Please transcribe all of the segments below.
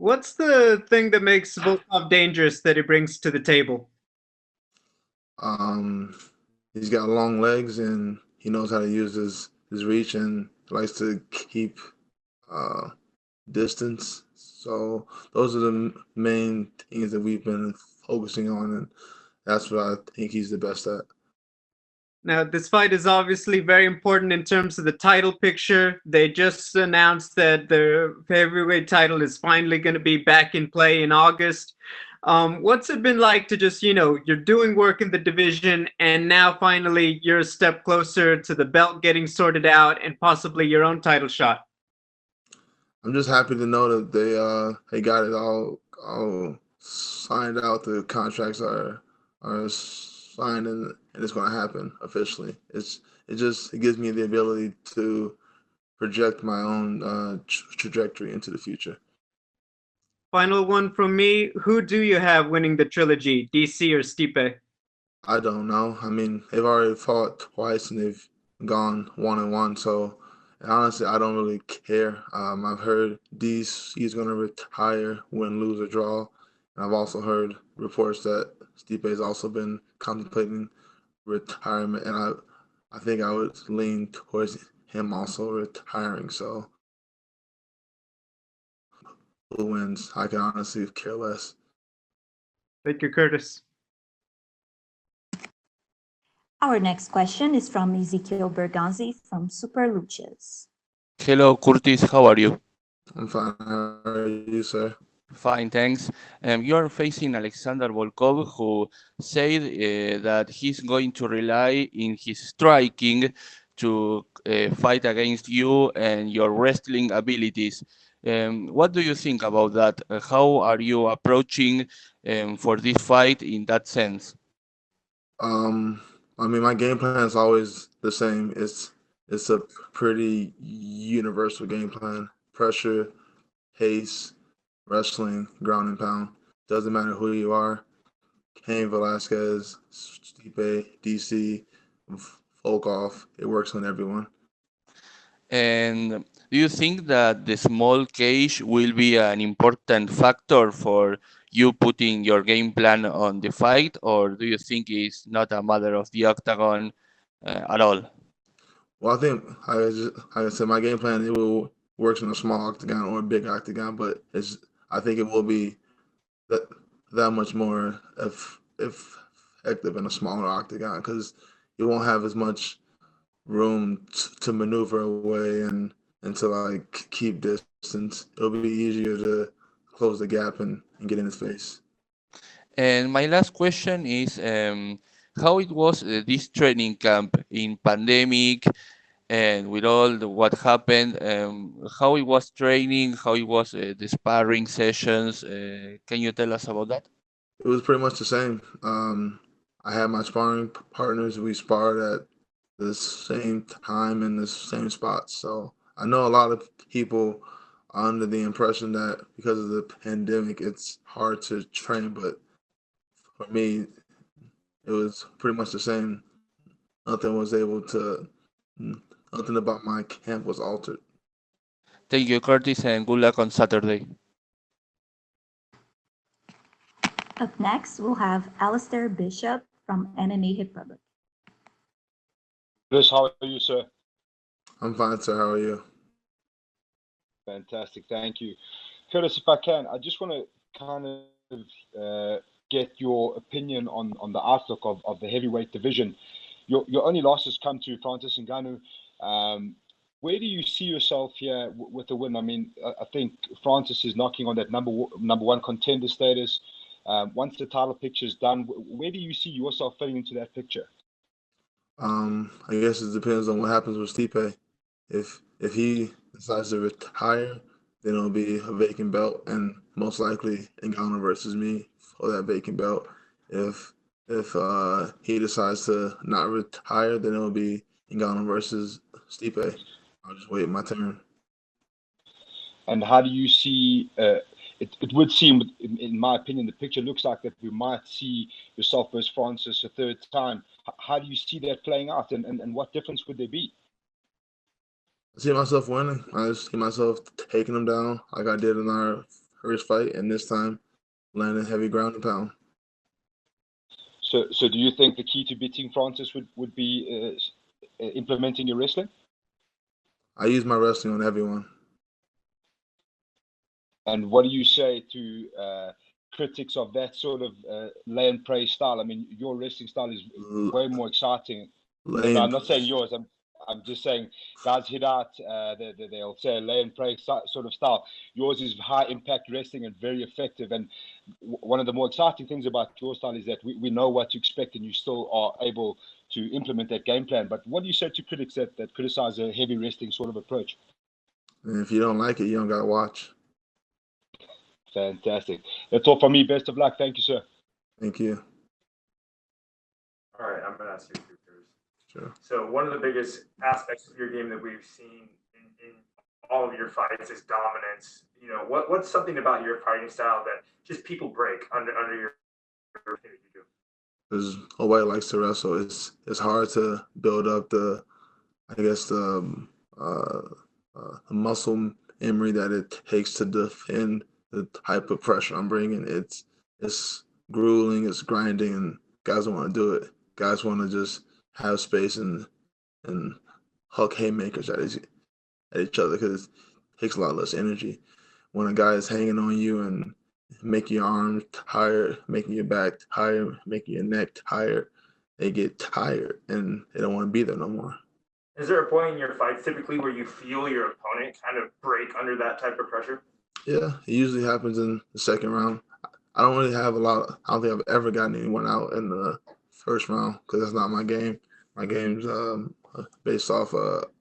What's the thing that makes Volkov dangerous that he brings to the table? Um, he's got long legs and he knows how to use his reach and likes to keep uh, distance. So those are the main things that we've been focusing on, and that's what I think he's the best at. Now, this fight is obviously very important in terms of the title picture. They just announced that the heavyweight title is finally going to be back in play in August. What's it been like to just, you're doing work in the division and now finally you're a step closer to the belt getting sorted out and possibly your own title shot? I'm just happy to know that they got it all signed out. The contracts are signed and it's going to happen officially. It gives me the ability to project my own trajectory into the future. Final one from me. Who do you have winning the trilogy, DC or Stipe? I don't know. I mean, they've already fought twice and they've gone 1-1. So honestly, I don't really care. I've heard DC is going to retire, win, lose, or draw. And I've also heard reports that Stipe has also been contemplating retirement, and I think I would lean towards him also retiring. So who wins? I can honestly care less. Thank you, Curtis. Our next question is from Ezekiel Berganzi from Super Luchas. Hello, Curtis. How are you? I'm fine. How are you, sir? Fine, thanks. You are facing Alexander Volkov, who said that he's going to rely in his striking to fight against you and your wrestling abilities. What do you think about that? How are you approaching for this fight in that sense? I mean, my game plan is always the same. It's a pretty universal game plan. Pressure, pace, wrestling, ground and pound. Doesn't matter who you are. Cain Velasquez, Stipe, DC, Volkov. It works on everyone. And do you think that the small cage will be an important factor for you putting your game plan on the fight, or do you think it's not a matter of the octagon at all? Well, I think, like I said, my game plan it will works in a small octagon or a big octagon, but I think it will be that much more effective in a smaller octagon because you won't have as much room to maneuver away and to like keep distance. It'll be easier to close the gap and get in his face. And my last question is how it was this training camp in pandemic and with all what happened, how it was training, how it was the sparring sessions. Can you tell us about that? It was pretty much the same. I had my sparring partners. We sparred at the same time in the same spots. So I know a lot of people are under the impression that because of the pandemic, it's hard to train. But for me, it was pretty much the same. Nothing was able to, nothing about my camp was altered. Thank you, Curtis, and good luck on Saturday. Up next, we'll have Alistair Bishop from MMA Republic. Chris, how are you, sir? I'm fine, sir. How are you? Fantastic, thank you. Curtis, if I can, I just want to kind of get your opinion on the outlook of the heavyweight division. Your only losses come to Francis Ngannou. Where do you see yourself here with the win? I mean, I think Francis is knocking on that number one contender status. Once the title picture is done, where do you see yourself fitting into that picture? I guess it depends on what happens with Stipe. If he decides to retire, then it'll be a vacant belt, and most likely Ngannou versus me for that vacant belt. If he decides to not retire, then it'll be Ngannou versus Stipe. I'll just wait my turn. And how do you see? It would seem, in my opinion, the picture looks like that we might see yourself versus Francis a third time. How do you see that playing out, and what difference would there be? I see myself winning. I see myself taking him down like I did in our first fight, and this time landing heavy ground and pound. So do you think the key to beating Francis would be implementing your wrestling? I use my wrestling on everyone. And what do you say to critics of that sort of lay and pray style? I mean, your wrestling style is way more exciting. No, I'm not saying yours. I'm just saying guys hit out. They'll say lay and pray sort of style. Yours is high impact wrestling and very effective. And one of the more exciting things about your style is that we know what to expect, and you still are able to implement that game plan. But what do you say to critics that criticize a heavy wrestling sort of approach? And if you don't like it, you don't gotta watch. Fantastic. That's all from me. Best of luck. Thank you, sir. Thank you. All right, I'm going to ask you a few first. Sure. So one of the biggest aspects of your game that we've seen in all of your fights is dominance. You know, what's something about your fighting style that just people break under your thing that you do? Because nobody likes to wrestle. It's hard to build up the muscle memory that it takes to defend the type of pressure I'm bringing. It's grueling, it's grinding, and guys don't want to do it. Guys want to just have space and huck haymakers at each other because it takes a lot less energy. When a guy is hanging on you and making your arms tired, making your back tired, making your neck tired, they get tired and they don't want to be there no more. Is there a point in your fights typically where you feel your opponent kind of break under that type of pressure? Yeah, it usually happens in the second round. I don't really have I don't think I've ever gotten anyone out in the first round because that's not my game. My game's based off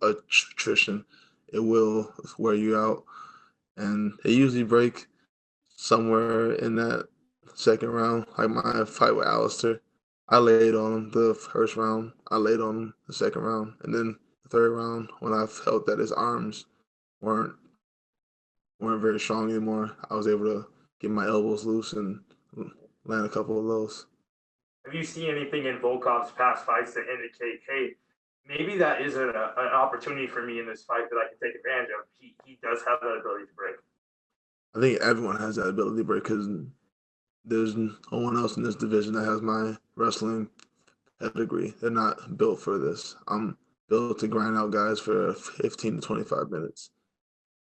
attrition. It will wear you out. And they usually break somewhere in that second round. Like my fight with Alistair, I laid on him the first round. I laid on him the second round. And then the third round, when I felt that his arms weren't very strong anymore, I was able to get my elbows loose and land a couple of those. Have you seen anything in Volkov's past fights that indicate, hey, maybe that is an opportunity for me in this fight that I can take advantage of? He does have that ability to break. I think everyone has that ability to break because there's no one else in this division that has my wrestling pedigree. They're not built for this. I'm built to grind out guys for 15 to 25 minutes.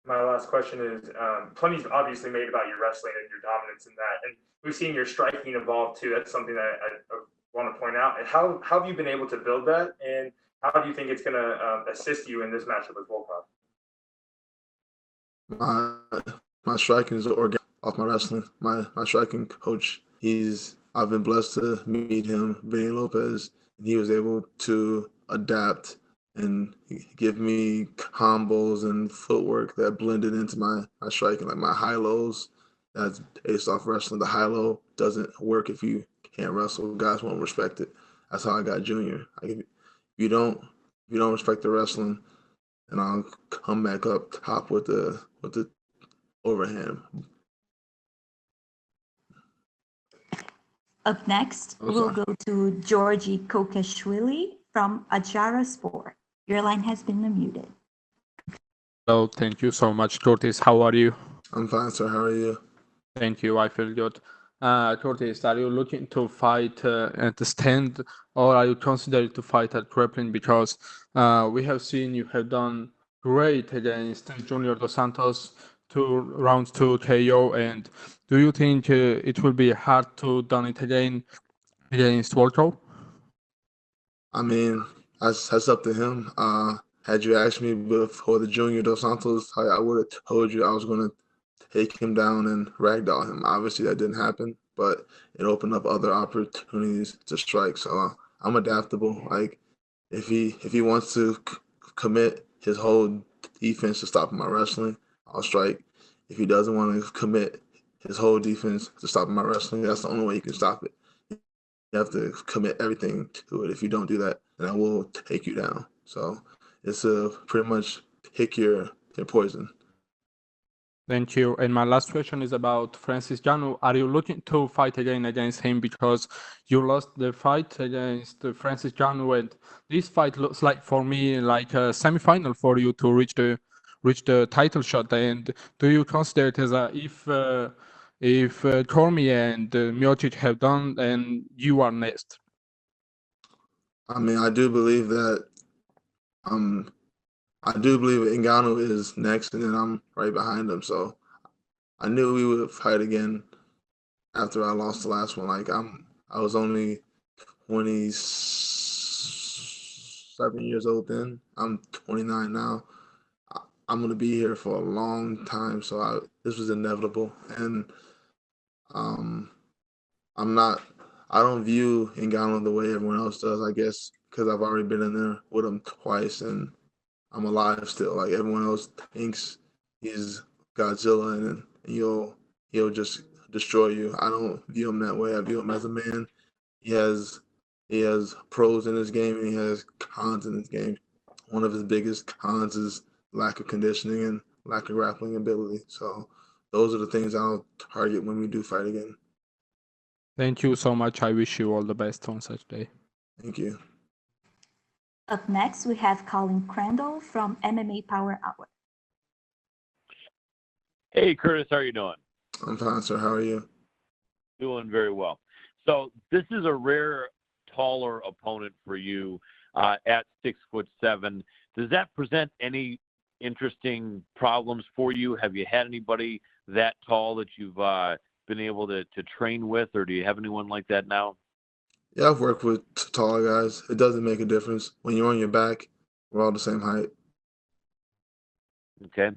My last question is, plenty's obviously made about your wrestling and your dominance in that, and we've seen your striking evolve too. That's something that I want to point out. And how have you been able to build that, and how do you think it's going to assist you in this matchup with Volkov? My striking is organic off my wrestling. My striking coach, I've been blessed to meet him, Vinny Lopez, and he was able to adapt and give me combos and footwork that blended into my striking, like my high-lows. That's based off wrestling. The high-low doesn't work if you can't wrestle. Guys won't respect it. That's how I got Junior. Like if you don't respect the wrestling, and I'll come back up top with the overhand. Up next, we'll go to Georgi Kokashvili from Ajara Sport. Your line has been unmuted. Hello, thank you so much, Curtis. How are you? I'm fine, sir. How are you? Thank you. I feel good. Curtis, are you looking to fight at the stand, or are you considering to fight at grappling? Because we have seen you have done great against Junior Dos Santos, 2 rounds to KO. And do you think it will be hard to done it again against Volkov? I mean, that's up to him. Had you asked me before the Junior Dos Santos, I would have told you I was going to take him down and ragdoll him. Obviously, that didn't happen, but it opened up other opportunities to strike. So I'm adaptable. Like if he wants to commit his whole defense to stopping my wrestling, I'll strike. If he doesn't want to commit his whole defense to stopping my wrestling, that's the only way you can stop it. You have to commit everything to it. If you don't do that, then I will take you down. So it's pretty much pick your poison. Thank you. And my last question is about Francis Ngannou. Are you looking to fight again against him because you lost the fight against Francis Ngannou, and this fight looks like for me like a semi-final for you to reach the reach the title shot? And do you consider it as if Cormier and Miocic have done, and you are next? I mean, I do believe Ngannou is next, and then I'm right behind him. So I knew we would fight again after I lost the last one. Like I was only 27 years old then. I'm 29 now. I'm gonna be here for a long time, so this was inevitable, and um, I'm not. I don't view Ngannou the way everyone else does. I guess because I've already been in there with him twice, and I'm alive still. Like everyone else thinks he's Godzilla, and he'll just destroy you. I don't view him that way. I view him as a man. He has pros in his game, and he has cons in his game. One of his biggest cons is lack of conditioning and lack of grappling ability. So those are the things I'll target when we do fight again. Thank you so much. I wish you all the best on such day. Thank you. Up next, we have Colin Crandall from MMA Power Hour. Hey, Curtis, how are you doing? I'm fine, sir. How are you? Doing very well. So this is a rare, taller opponent for you at 6'7". Does that present any interesting problems for you? Have you had anybody that tall that you've been able to train with, or do you have anyone like that now? Yeah, I've worked with taller guys. It doesn't make a difference. When you're on your back, we're all the same height. Okay.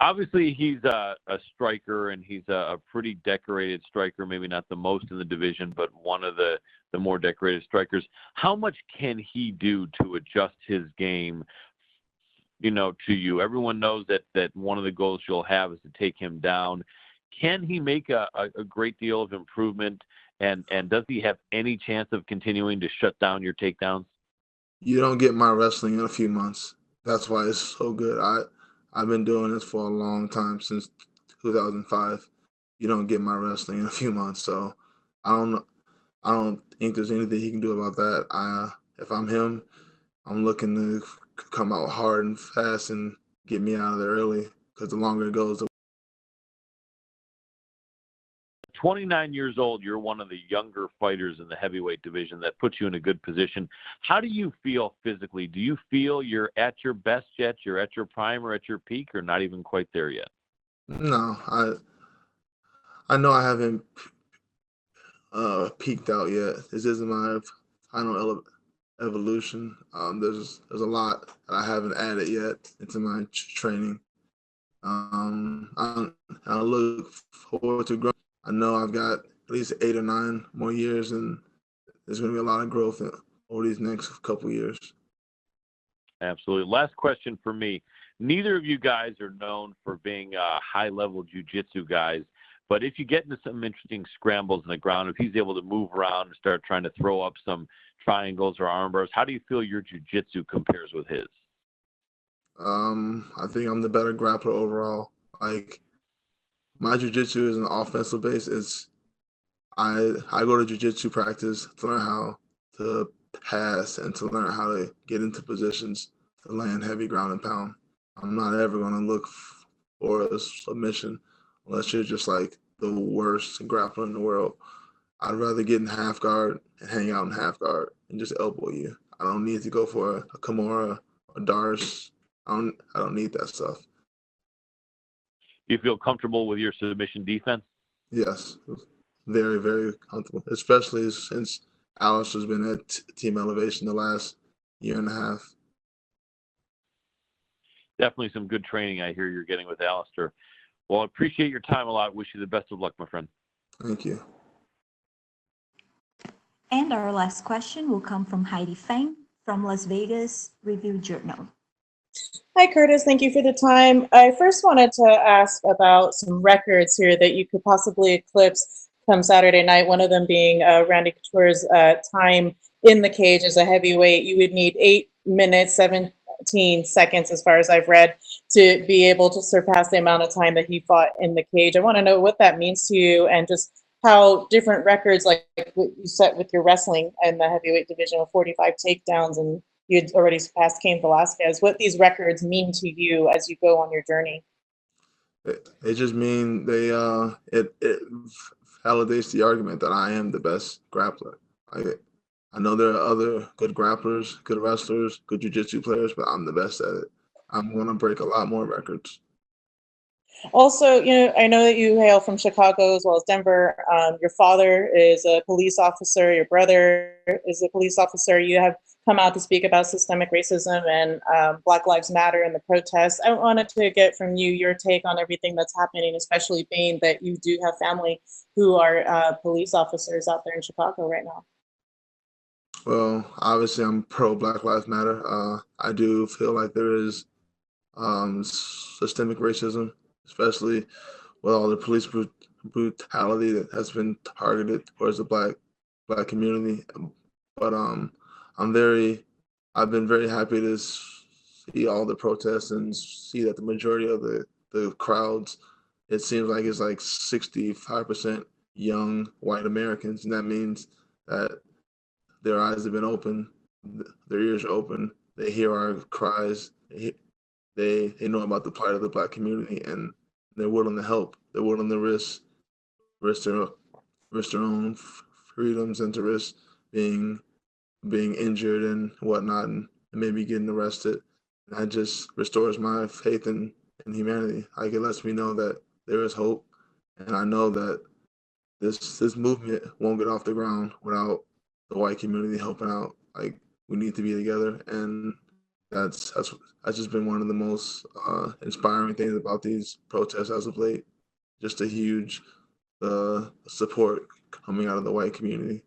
Obviously, he's a striker, and he's a pretty decorated striker, maybe not the most in the division, but one of the more decorated strikers. How much can he do to adjust his game, to you? Everyone knows that one of the goals you'll have is to take him down. Can he make a great deal of improvement, and does he have any chance of continuing to shut down your takedowns? You don't get my wrestling in a few months. That's why it's so good. I've been doing this for a long time, since 2005. You don't get my wrestling in a few months. So I don't think there's anything he can do about that. If I'm him, I'm looking to come out hard and fast and get me out of there early, because the longer it goes, 29 years old, you're one of the younger fighters in the heavyweight division. That puts you in a good position. How do you feel physically? Do you feel you're at your best yet? You're at your prime or at your peak, or not even quite there yet? No, I know I haven't peaked out yet. This isn't my final evolution. There's a lot that I haven't added yet into my training. I look forward to growing. I know I've got at least 8 or 9 more years, and there's going to be a lot of growth over these next couple years. Absolutely. Last question for me. Neither of you guys are known for being high-level jiu-jitsu guys, but if you get into some interesting scrambles in the ground, if he's able to move around and start trying to throw up some triangles or arm bars, how do you feel your jiu-jitsu compares with his? I think I'm the better grappler overall. Like, my jiu-jitsu is an offensive base. I go to jiu-jitsu practice to learn how to pass and to learn how to get into positions to land heavy ground and pound. I'm not ever going to look for a submission unless you're just like the worst grappler in the world. I'd rather get in half guard and hang out in half guard and just elbow you. I don't need to go for a Kimura or Dars. I don't need that stuff. Do you feel comfortable with your submission defense? Yes, very, very comfortable, especially since Alistair's been at Team Elevation the last year and a half. Definitely some good training I hear you're getting with Alistair. Well, I appreciate your time a lot. Wish you the best of luck, my friend. Thank you. And our last question will come from Heidi Fang from Las Vegas Review-Journal. Hi, Curtis. Thank you for the time. I first wanted to ask about some records here that you could possibly eclipse come Saturday night, one of them being Randy Couture's time in the cage as a heavyweight. You would need 8 minutes, 17 seconds, as far as I've read, to be able to surpass the amount of time that he fought in the cage. I want to know what that means to you, and just how different records, like what you set with your wrestling in the heavyweight division with 45 takedowns and you'd already surpassed Cain Velasquez, what these records mean to you as you go on your journey. They just mean it validates the argument that I am the best grappler. I know there are other good grapplers, good wrestlers, good jiu-jitsu players, but I'm the best at it. I'm going to break a lot more records. Also, I know that you hail from Chicago as well as Denver. Your father is a police officer. Your brother is a police officer. You have come out to speak about systemic racism and Black Lives Matter and the protests. I wanted to get from you your take on everything that's happening, especially being that you do have family who are police officers out there in Chicago right now. Well, obviously, I'm pro Black Lives Matter. I do feel like there is systemic racism, especially with all the police brutality that has been targeted towards the black community. But I've been very happy to see all the protests and see that the majority of the crowds, it seems like it's like 65% young white Americans, and that means that their eyes have been open, their ears are open. They hear our cries. They know about the plight of the black community, and they're willing to help. They're willing to risk their own freedoms and to risk being injured and whatnot, and maybe getting arrested. And that just restores my faith in humanity. Like, it lets me know that there is hope, and I know that this movement won't get off the ground without the white community helping out. Like, we need to be together, and that's just been one of the most inspiring things about these protests as of late. Just a huge support coming out of the white community.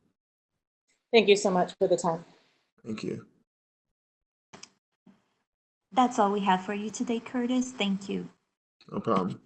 Thank you so much for the time. Thank you. That's all we have for you today, Curtis. Thank you. No problem.